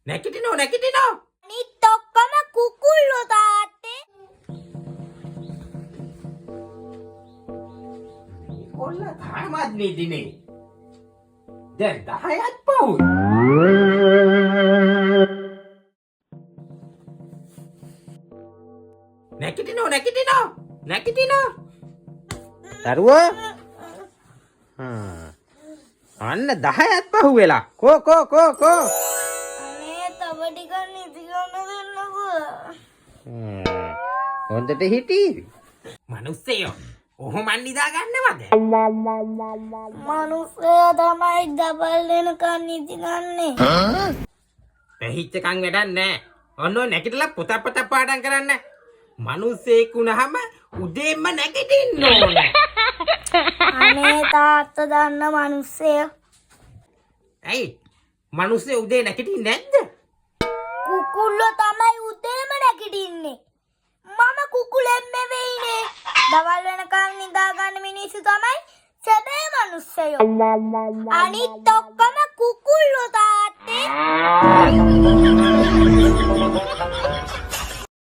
නැගිටිනෝ නැගිටිනෝ. අනිත් ඔක්කොම කුකුල්ලෝ තාත්තේ. කොල්ල තාමත් නිදිනේ. දැන් 10ක් පවුයි. නැගිටිනෝ නැගිටිනෝ නැගිටිනෝ. දරුවෝ අන්න 10ක් පහු වෙලා. කෝ අනේ තව ටිකක් නිදි ගන්න දෙන්නකෝ. හොඳට හිටීවි. මිනිස්සයෝ ඔහොම නිදා ගන්නවද? මනුස්සයා තමයි දබල් වෙනකන් නිදි ගන්නේ. පැහිච්ච කන් වැඩක් නෑ. ඔන්න නැගිටලා පොත පාඩම් කරන්න. මිනිස්සෙක් වුණාම උදේම නැගිටින්න ඕනේ. අනේ තාත්තා දන්න මනුස්සයා ඇයි? මිනිස්සු උදේ නැගිටින්නේ නැද්ද? කුකුල්ලෝ තමයි උදේම නැගිටින්නේ. මම කුකුලෙන් නෙවෙයිනේ. දවල් වෙනකන් නිදා ගන්න මිනිස්සු තමයි සැබෑ මනුස්සයෝ. අනිත් ඔක්කොම කුකුල්ලෝ තාත්තේ.